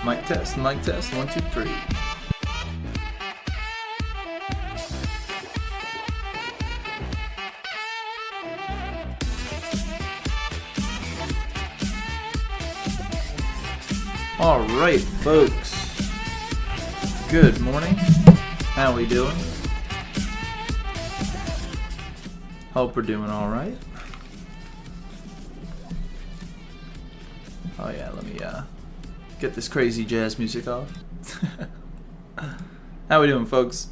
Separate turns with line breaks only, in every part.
Mic test, 1, 2, 3. All right, folks. Good morning. How we doing? Hope we're doing all right. Oh yeah, let me get this crazy jazz music off. How we doing, folks?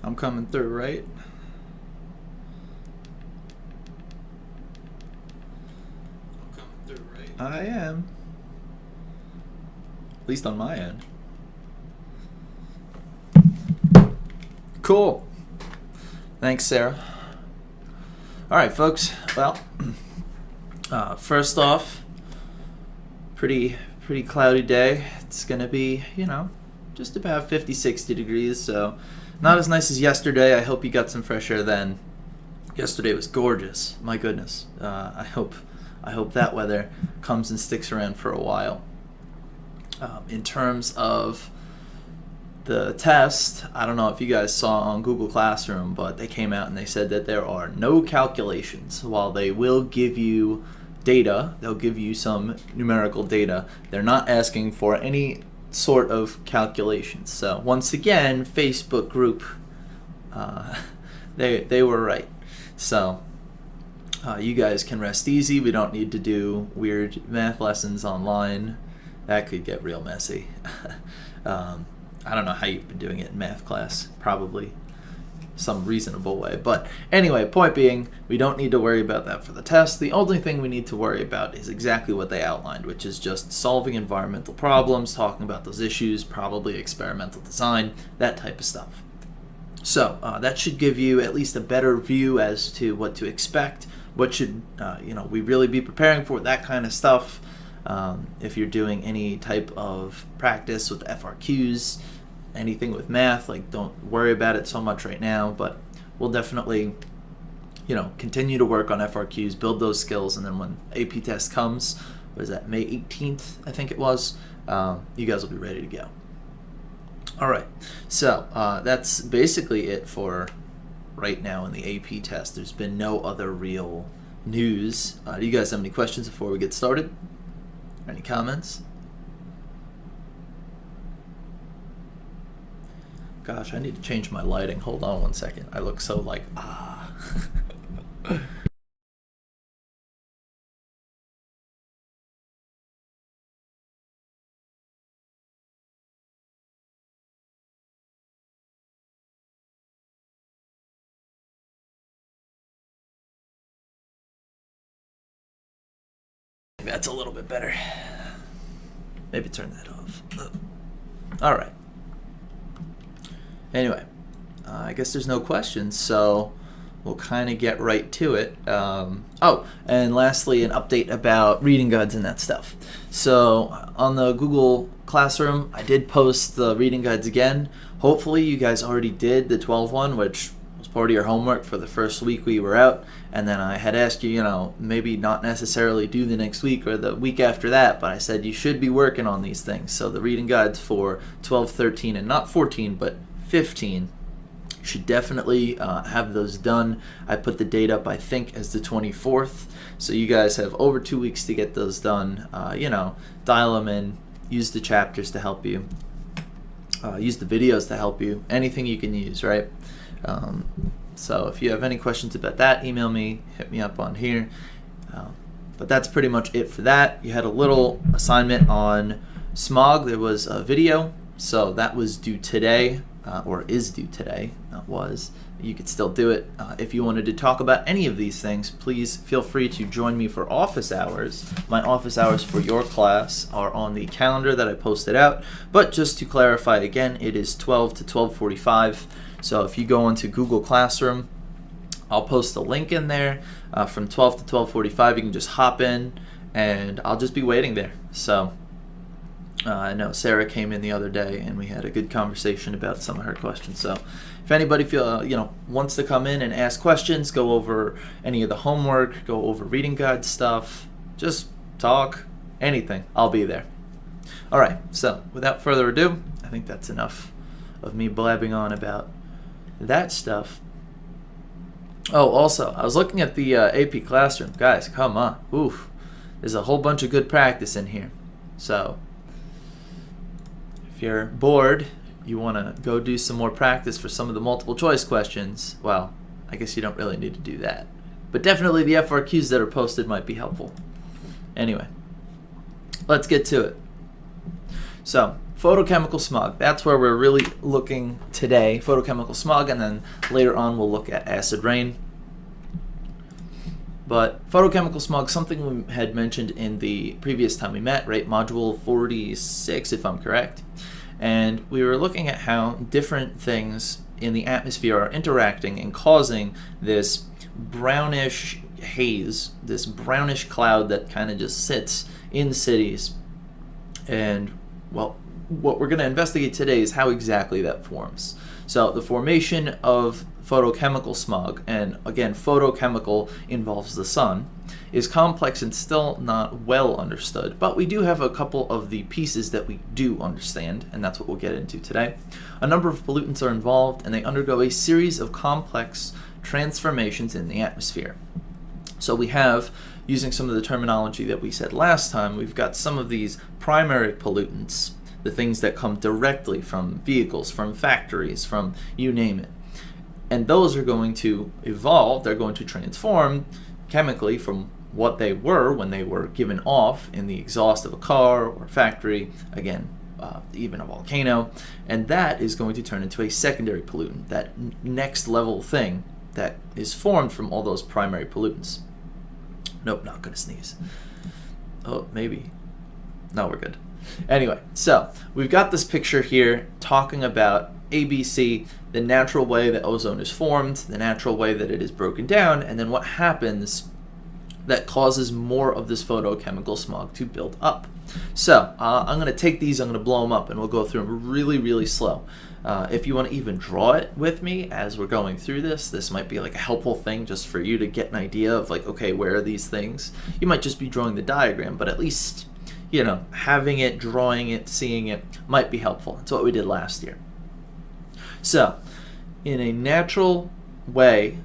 I'm coming through, right? I am. At least on my end. Cool. Thanks, Sarah. All right, folks. Well, first off, pretty cloudy day. It's gonna be, just about 50, 60 degrees. So not as nice as yesterday. I hope you got some fresh air then. Yesterday was gorgeous. My goodness. I hope that weather comes and sticks around for a while. In terms of the test, I don't know if you guys saw on Google Classroom, but they came out and they said that there are no calculations. While they will give you data, they'll give you some numerical data, they're not asking for any sort of calculations. So once again, Facebook group, they were right. So you guys can rest easy. We don't need to do weird math lessons online. That could get real messy. I don't know how you've been doing it in math class. Probably some reasonable way. But anyway, point being, we don't need to worry about that for the test. The only thing we need to worry about is exactly what they outlined, which is just solving environmental problems, talking about those issues, probably experimental design, that type of stuff. So that should give you at least a better view as to what to expect. What should we really be preparing for, that kind of stuff. If you're doing any type of practice with FRQs, anything with math, don't worry about it so much right now, but we'll definitely continue to work on FRQs, build those skills, and then when AP test comes, what is that, May 18th I think it was, you guys will be ready to go. Alright, so that's basically it for right now in the AP test. There's been no other real news. Do you guys have any questions before we get started? Any comments? Gosh, I need to change my lighting. Hold on one second. I look so that's a little bit better. Maybe turn that off. All right. Anyway, I guess there's no questions, so we'll kind of get right to it. And lastly, an update about reading guides and that stuff. So on the Google Classroom, I did post the reading guides again. Hopefully you guys already did the 12 one, which was part of your homework for the first week we were out. And then I had asked you, maybe not necessarily do the next week or the week after that, but I said you should be working on these things. So the reading guides for 12, 13, and not 14, but 15, you should definitely have those done. I put the date up, I think, as the 24th. So you guys have over 2 weeks to get those done. Dial them in, use the chapters to help you, use the videos to help you, anything you can use, right? So if you have any questions about that, email me, hit me up on here. But that's pretty much it for that. You had a little assignment on smog. There was a video, so that was due today, or is due today, not was. You could still do it. If you wanted to talk about any of these things, please feel free to join me for office hours. My office hours for your class are on the calendar that I posted out. But just to clarify again, it is 12 to 12:45. So if you go into Google Classroom, I'll post a link in there from 12 to 12:45. You can just hop in, and I'll just be waiting there. So I know Sarah came in the other day, and we had a good conversation about some of her questions. So, if anybody wants to come in and ask questions, go over any of the homework, go over reading guide stuff, just talk, anything, I'll be there. All right. So, without further ado, I think that's enough of me blabbing on about that stuff. Oh, also, I was looking at the AP Classroom. Guys, come on. Oof. There's a whole bunch of good practice in here. So, if you're bored, you want to go do some more practice for some of the multiple choice questions, well, I guess you don't really need to do that. But definitely the FRQs that are posted might be helpful. Anyway, let's get to it. So, photochemical smog. That's where we're really looking today. Photochemical smog, and then later on we'll look at acid rain. But photochemical smog, something we had mentioned in the previous time we met, right? Module 46, if I'm correct. And we were looking at how different things in the atmosphere are interacting and causing this brownish haze, this brownish cloud that kind of just sits in cities. And, well, what we're going to investigate today is how exactly that forms. So the formation of photochemical smog, and again, photochemical involves the sun, is complex and still not well understood, but we do have a couple of the pieces that we do understand, and that's what we'll get into today. A number of pollutants are involved, and they undergo a series of complex transformations in the atmosphere. So we have, using some of the terminology that we said last time, we've got some of these primary pollutants, the things that come directly from vehicles, from factories, from you name it. And those are going to evolve, they're going to transform chemically from what they were when they were given off in the exhaust of a car or factory, again, even a volcano, and that is going to turn into a secondary pollutant, that next level thing that is formed from all those primary pollutants. Nope, not gonna sneeze. Oh, maybe. No, we're good. Anyway, so we've got this picture here talking about ABC, the natural way that ozone is formed, the natural way that it is broken down, and then what happens that causes more of this photochemical smog to build up. So I'm going to take these, I'm going to blow them up, and we'll go through them really, really slow. If you want to even draw it with me as we're going through this might be like a helpful thing just for you to get an idea of like, okay, where are these things? You might just be drawing the diagram, but at least, you know, having it, drawing it, seeing it might be helpful. That's what we did last year. So, in a natural way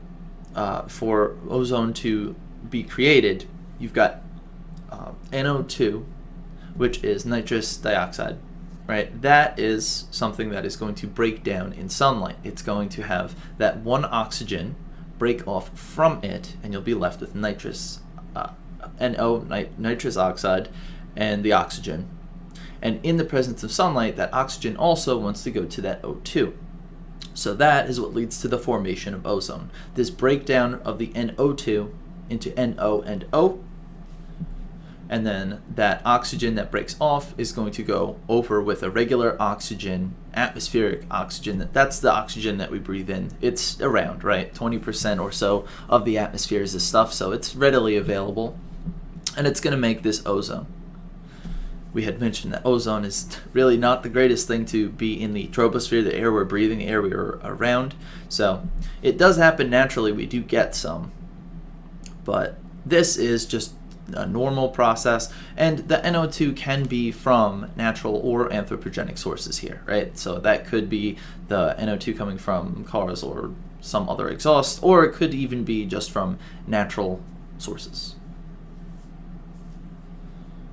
for ozone to be created, you've got NO2, which is nitrous dioxide, right? That is something that is going to break down in sunlight. It's going to have that one oxygen break off from it, and you'll be left with nitrous, nitrous oxide, and the oxygen. And in the presence of sunlight, that oxygen also wants to go to that O2. So that is what leads to the formation of ozone. This breakdown of the NO2 into NO and O, and then that oxygen that breaks off is going to go over with a regular oxygen, atmospheric oxygen. That's the oxygen that we breathe in. It's around, right? 20% or so of the atmosphere is this stuff, so it's readily available, and it's going to make this ozone. We had mentioned that ozone is really not the greatest thing to be in the troposphere, the air we're breathing, the air we're around. So it does happen naturally. We do get some, but this is just a normal process, and the NO2 can be from natural or anthropogenic sources here, right? So that could be the NO2 coming from cars or some other exhaust, or it could even be just from natural sources.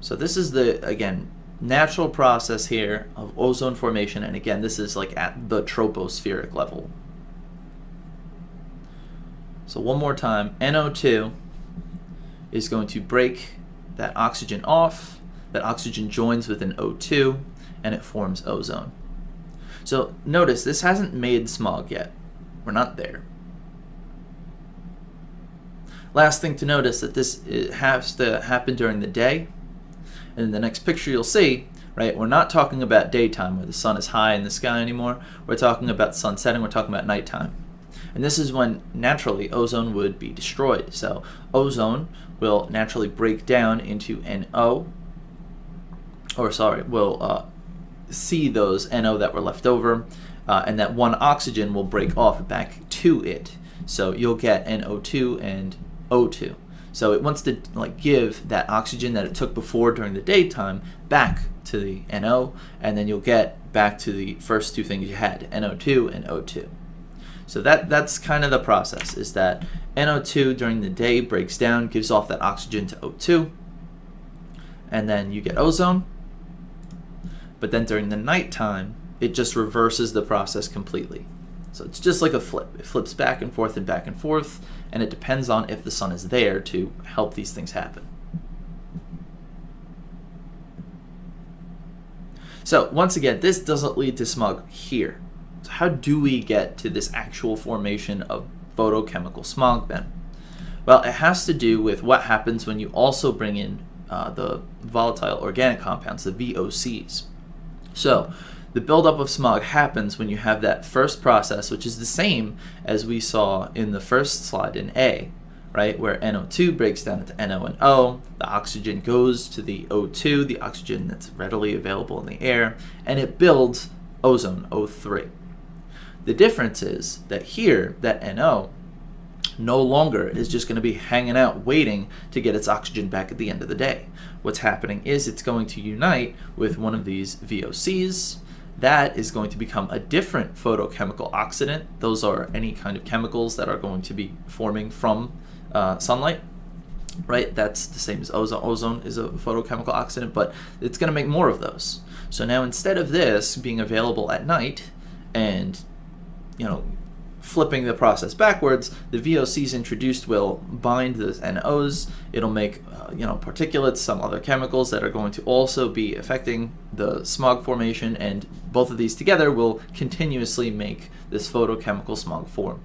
So this is the, again, natural process here of ozone formation, and again, this is like at the tropospheric level. So one more time, NO2 is going to break that oxygen off, that oxygen joins with an O2, and it forms ozone. So notice, this hasn't made smog yet. We're not there. Last thing to notice, that this has to happen during the day. And in the next picture you'll see, right, we're not talking about daytime where the sun is high in the sky anymore. We're talking about sun setting, we're talking about nighttime. And this is when naturally ozone would be destroyed. So ozone will naturally break down into NO, or sorry, will see those NO that were left over, and that one oxygen will break off back to it. So you'll get NO2 and O2. So it wants to like give that oxygen that it took before during the daytime back to the NO, and then you'll get back to the first two things you had, NO2 and O2. So that's kind of the process, is that NO2 during the day breaks down, gives off that oxygen to O2, and then you get ozone. But then during the nighttime, it just reverses the process completely. So it's just like a flip. It flips back and forth, and it depends on if the sun is there to help these things happen. So once again, this doesn't lead to smog here. So how do we get to this actual formation of photochemical smog then? Well, it has to do with what happens when you also bring in the volatile organic compounds, the VOCs. So the buildup of smog happens when you have that first process, which is the same as we saw in the first slide in A, right, where NO2 breaks down into NO and O, the oxygen goes to the O2, the oxygen that's readily available in the air, and it builds ozone, O3. The difference is that here, that NO no longer is just going to be hanging out waiting to get its oxygen back at the end of the day. What's happening is it's going to unite with one of these VOCs. That is going to become a different photochemical oxidant. Those are any kind of chemicals that are going to be forming from sunlight, right? That's the same as ozone. Ozone is a photochemical oxidant, but it's going to make more of those. So now instead of this being available at night and, flipping the process backwards, the VOCs introduced will bind those NOs. It'll make particulates, some other chemicals that are going to also be affecting the smog formation, and both of these together will continuously make this photochemical smog form.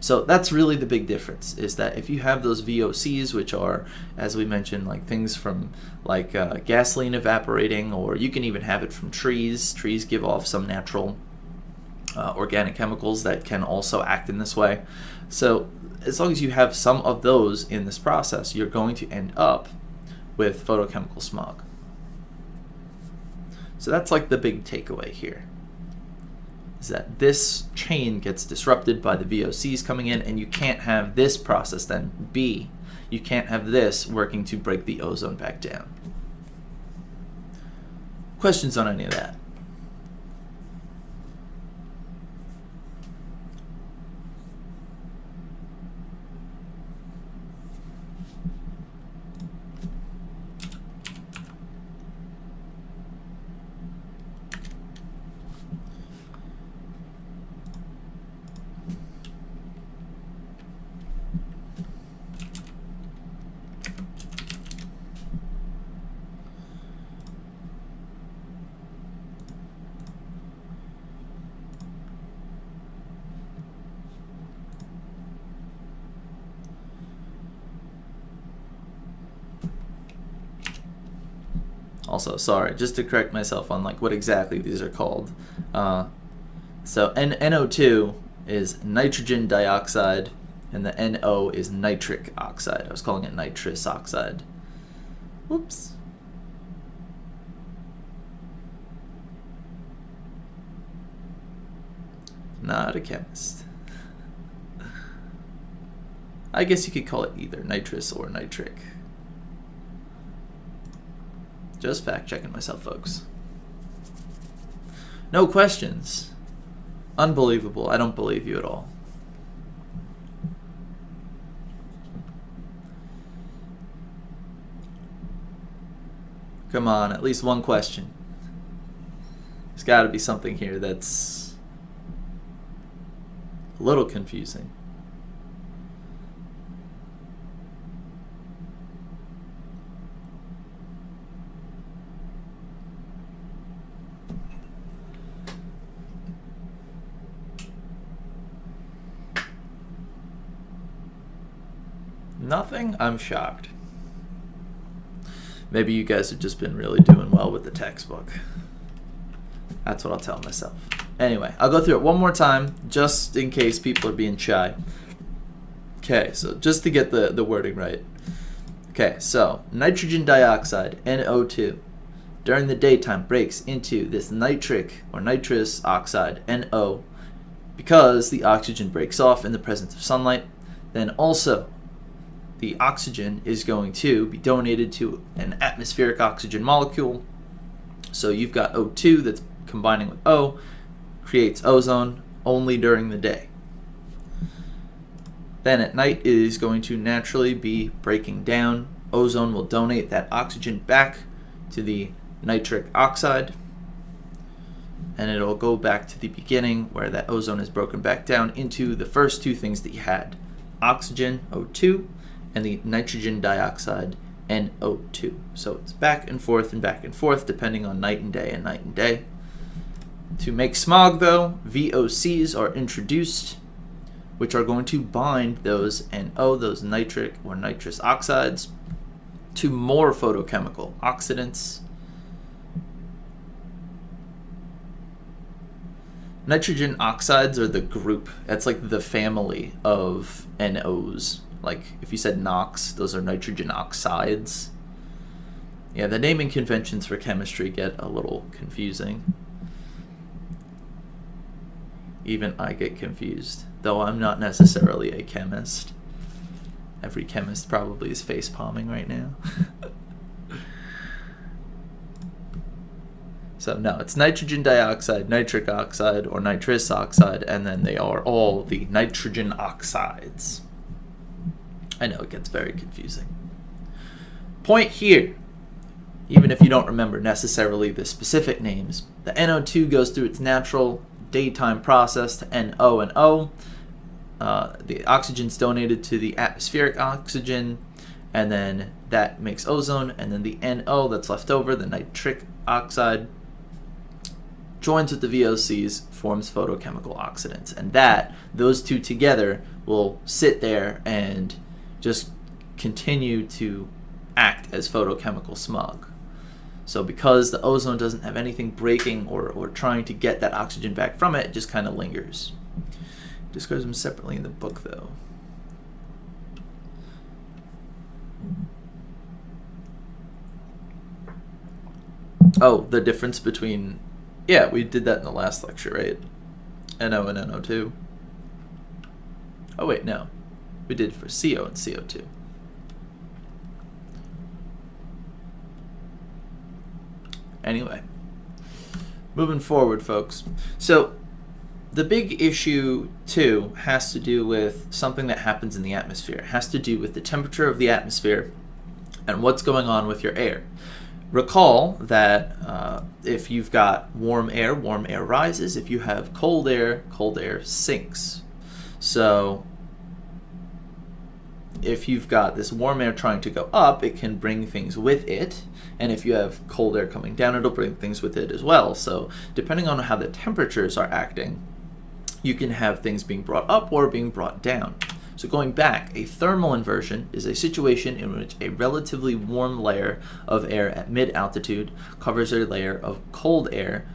So that's really the big difference, is that if you have those VOCs, which are, as we mentioned, like things from like gasoline evaporating, or you can even have it from trees. Trees give off some natural organic chemicals that can also act in this way. So as long as you have some of those in this process, you're going to end up with photochemical smog. So that's like the big takeaway here, is that this chain gets disrupted by the VOCs coming in, and you can't have this process then, B. You can't have this working to break the ozone back down. Questions on any of that? Also, sorry, just to correct myself on like what exactly these are called. So NO2 is nitrogen dioxide, and the NO is nitric oxide. I was calling it nitrous oxide. Whoops. Not a chemist. I guess you could call it either nitrous or nitric. Just fact-checking myself, folks. No questions. Unbelievable. I don't believe you at all. Come on, at least one question. There's got to be something here that's a little confusing. Nothing? I'm shocked. Maybe you guys have just been really doing well with the textbook. That's what I'll tell myself. Anyway, I'll go through it one more time, just in case people are being shy. Okay, so just to get the wording right. Okay, so nitrogen dioxide, NO2, during the daytime breaks into this nitric or nitrous oxide, NO, because the oxygen breaks off in the presence of sunlight. Then also the oxygen is going to be donated to an atmospheric oxygen molecule. So you've got O2 that's combining with O, creates ozone only during the day. Then at night it is going to naturally be breaking down. Ozone will donate that oxygen back to the nitric oxide, and it'll go back to the beginning where that ozone is broken back down into the first two things that you had, oxygen, O2, and the nitrogen dioxide, NO2. So it's back and forth depending on night and day and night and day. To make smog though, VOCs are introduced, which are going to bind those NO, those nitric or nitrous oxides, to more photochemical oxidants. Nitrogen oxides are the group, that's like the family of NOs. Like if you said NOx, those are nitrogen oxides. Yeah, the naming conventions for chemistry get a little confusing. Even I get confused, though I'm not necessarily a chemist. Every chemist probably is face palming right now. So no, it's nitrogen dioxide, nitric oxide, or nitrous oxide, and then they are all the nitrogen oxides. I know it gets very confusing. Point here, even if you don't remember necessarily the specific names, the NO2 goes through its natural daytime process to NO and O. The oxygen's donated to the atmospheric oxygen, and then that makes ozone, and then the NO that's left over, the nitric oxide, joins with the VOCs, forms photochemical oxidants. And those two together will sit there and just continue to act as photochemical smog. So because the ozone doesn't have anything breaking or trying to get that oxygen back from it, it just kind of lingers. It describes them separately in the book, though. Oh, the difference between... Yeah, we did that in the last lecture, right? NO and NO2. Oh, wait, no. We did for CO and CO2. Anyway, moving forward, folks. So the big issue, too, has to do with something that happens in the atmosphere. It has to do with the temperature of the atmosphere and what's going on with your air. Recall that if you've got warm air rises. If you have cold air sinks. So if you've got this warm air trying to go up, it can bring things with it. And if you have cold air coming down, it'll bring things with it as well. So depending on how the temperatures are acting, you can have things being brought up or being brought down. So going back, a thermal inversion is a situation in which a relatively warm layer of air at mid-altitude covers a layer of cold air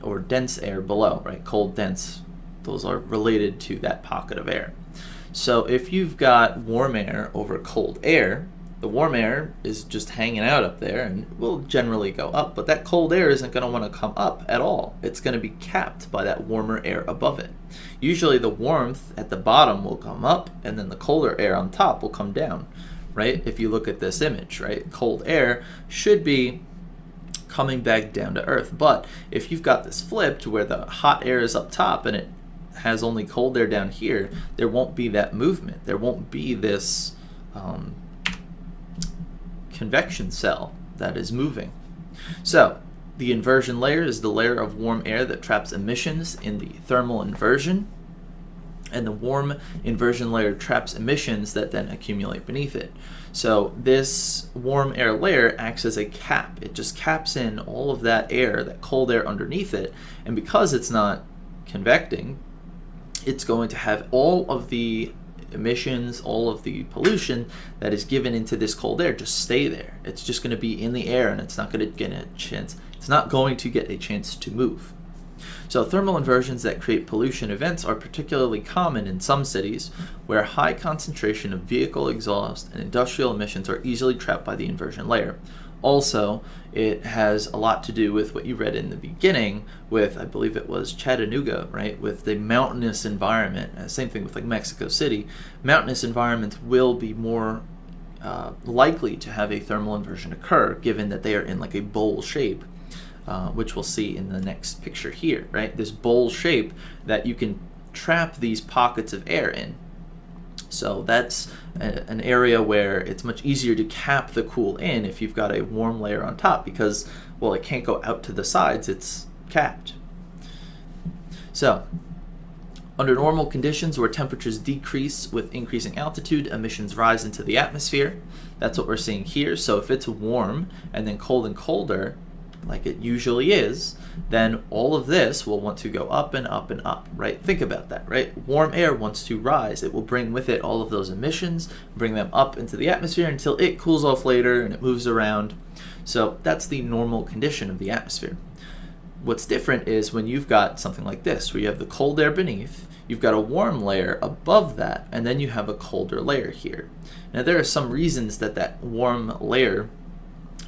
or dense air below, right? Cold, dense, those are related to that pocket of air. So if you've got warm air over cold air, the warm air is just hanging out up there and will generally go up, but that cold air isn't going to want to come up at all. It's going to be capped by that warmer air above it. Usually the warmth at the bottom will come up and then the colder air on top will come down, right? If you look at this image, right? Cold air should be coming back down to earth. But if you've got this flipped where the hot air is up top and it has only cold air down here, there won't be that movement. There won't be this convection cell that is moving. So the inversion layer is the layer of warm air that traps emissions in the thermal inversion, and the warm inversion layer traps emissions that then accumulate beneath it. So this warm air layer acts as a cap. It just caps in all of that air, that cold air underneath it, and because it's not convecting, it's going to have all of the emissions, all of the pollution that is given into this cold air just stay there. It's just going to be in the air and it's not going to get a chance to move. So thermal inversions that create pollution events are particularly common in some cities where high concentration of vehicle exhaust and industrial emissions are easily trapped by the inversion layer. Also, it has a lot to do with what you read in the beginning with, I believe it was Chattanooga, right, with the mountainous environment. Same thing with like Mexico City. Mountainous environments will be more likely to have a thermal inversion occur, given that they are in like a bowl shape, which we'll see in the next picture here, right? This bowl shape that you can trap these pockets of air in. So that's an area where it's much easier to cap the cool in if you've got a warm layer on top because, well, it can't go out to the sides, it's capped. So, under normal conditions where temperatures decrease with increasing altitude, emissions rise into the atmosphere. That's what we're seeing here. So if it's warm and then cold and colder, like it usually is, then all of this will want to go up and up and up, right? Think about that, right? Warm air wants to rise. It will bring with it all of those emissions, bring them up into the atmosphere until it cools off later and it moves around. So that's the normal condition of the atmosphere. What's different is when you've got something like this, where you have the cold air beneath, you've got a warm layer above that, and then you have a colder layer here. Now there are some reasons that that warm layer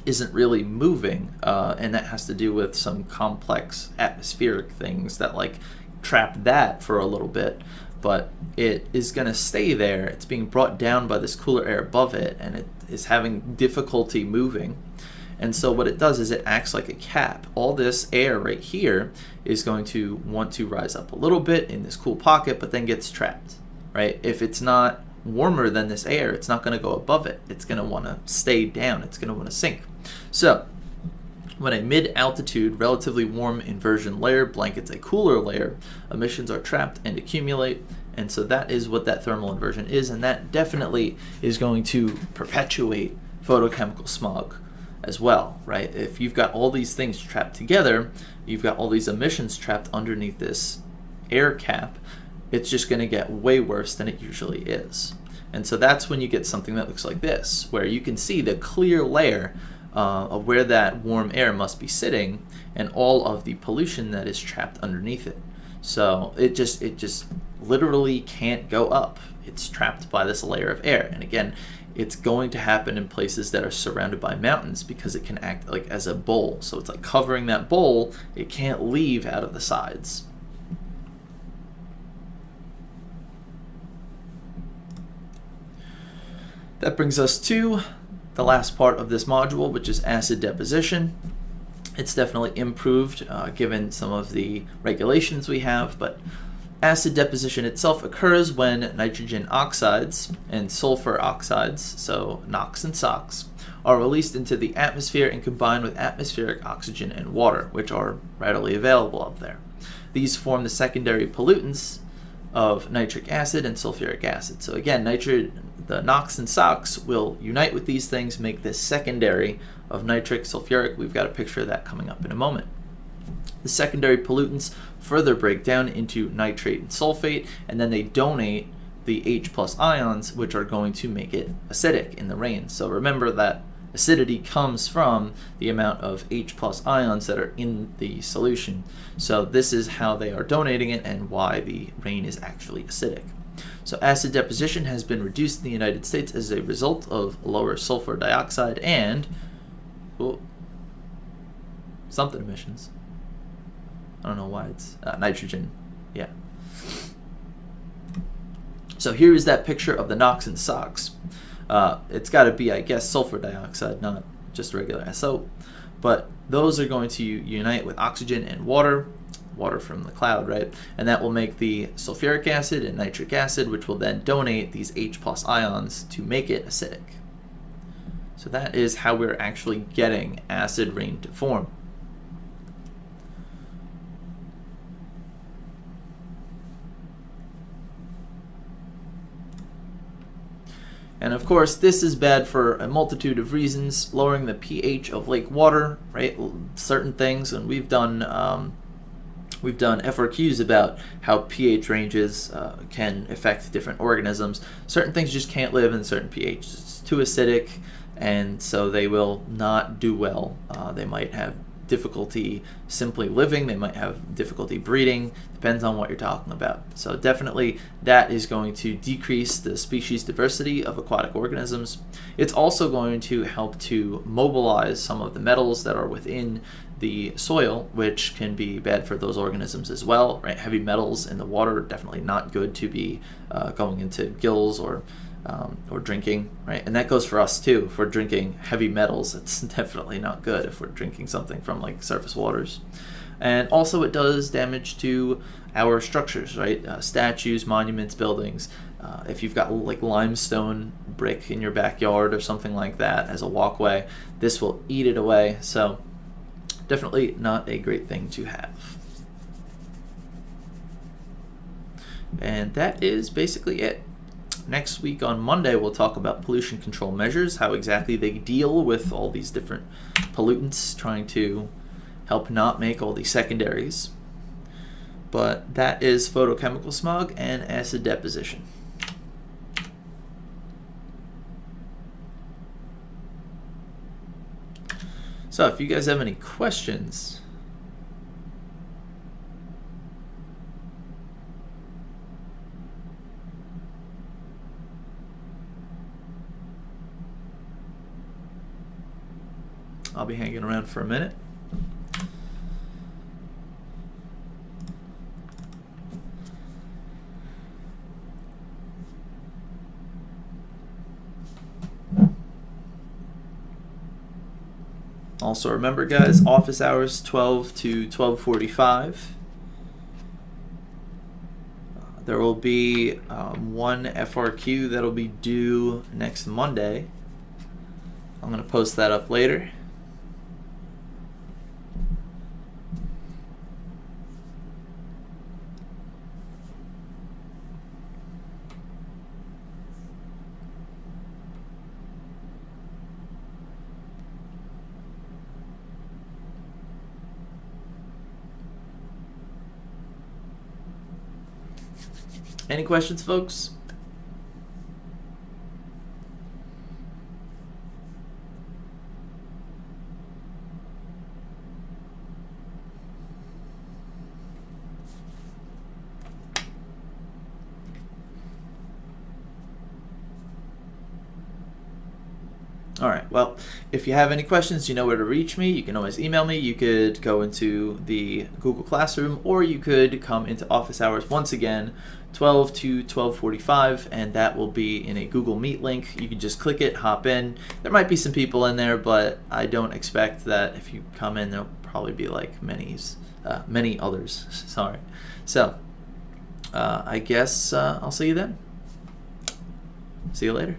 isn't really moving, and that has to do with some complex atmospheric things that like trap that for a little bit, but it is going to stay there. It's being brought down by this cooler air above it, and it is having difficulty moving. And so what it does is it acts like a cap. All this air right here is going to want to rise up a little bit in this cool pocket, but then gets trapped, right? If it's not warmer than this air, it's not going to go above it. It's going to want to stay down. It's going to want to sink. So when a mid-altitude, relatively warm inversion layer blankets a cooler layer, emissions are trapped and accumulate. And so that is what that thermal inversion is, and that definitely is going to perpetuate photochemical smog as well, right? If you've got all these things trapped together, you've got all these emissions trapped underneath this air cap, it's just going to get way worse than it usually is. And so that's when you get something that looks like this, where you can see the clear layer of where that warm air must be sitting and all of the pollution that is trapped underneath it. So it just literally can't go up. It's trapped by this layer of air. And again, it's going to happen in places that are surrounded by mountains because it can act like as a bowl. So it's like covering that bowl. It can't leave out of the sides. That brings us to the last part of this module, which is acid deposition. It's definitely improved given some of the regulations we have, but acid deposition itself occurs when nitrogen oxides and sulfur oxides, so NOx and SOx, are released into the atmosphere and combine with atmospheric oxygen and water, which are readily available up there. These form the secondary pollutants of nitric acid and sulfuric acid. So again, the NOx and SOx will unite with these things, make this secondary of nitric, sulfuric. We've got a picture of that coming up in a moment. The secondary pollutants further break down into nitrate and sulfate, and then they donate the H+ ions, which are going to make it acidic in the rain. So remember that acidity comes from the amount of H+ ions that are in the solution. So this is how they are donating it and why the rain is actually acidic. So acid deposition has been reduced in the United States as a result of lower sulfur dioxide and something emissions. I don't know why it's nitrogen. Yeah. So here is that picture of the NOx and SOx. It's got to be, I guess, sulfur dioxide, not just regular SO. But those are going to unite with oxygen and water from the cloud, right? And that will make the sulfuric acid and nitric acid, which will then donate these H+ ions to make it acidic. So that is how we're actually getting acid rain to form. And of course, this is bad for a multitude of reasons, lowering the pH of lake water, right? Certain things, and we've done FRQs about how pH ranges can affect different organisms. Certain things just can't live in certain pH. It's too acidic, and so they will not do well. They might have difficulty simply living. They might have difficulty breeding. Depends on what you're talking about. So definitely that is going to decrease the species diversity of aquatic organisms. It's also going to help to mobilize some of the metals that are within the soil, which can be bad for those organisms as well, right? Heavy metals in the water are definitely not good to be going into gills or drinking, right? And that goes for us too. If we're drinking heavy metals, it's definitely not good if we're drinking something from like surface waters. And also it does damage to our structures, right? Statues, monuments, buildings. If you've got like limestone brick in your backyard or something like that as a walkway, this will eat it away. So definitely not a great thing to have. And that is basically it. Next week on Monday, we'll talk about pollution control measures, how exactly they deal with all these different pollutants, trying to help not make all these secondaries. But that is photochemical smog and acid deposition. So if you guys have any questions, I'll be hanging around for a minute. Also remember guys, office hours 12 to 12:45. There will be one FRQ that'll be due next Monday. I'm going to post that up later. Any questions, folks? All right, well, if you have any questions, you know where to reach me. You can always email me. You could go into the Google Classroom, or you could come into office hours once again, 12 to 12:45, and that will be in a Google Meet link. You can just click it, hop in. There might be some people in there, but I don't expect that if you come in, there'll probably be like many others. Sorry. So I guess I'll see you then. See you later.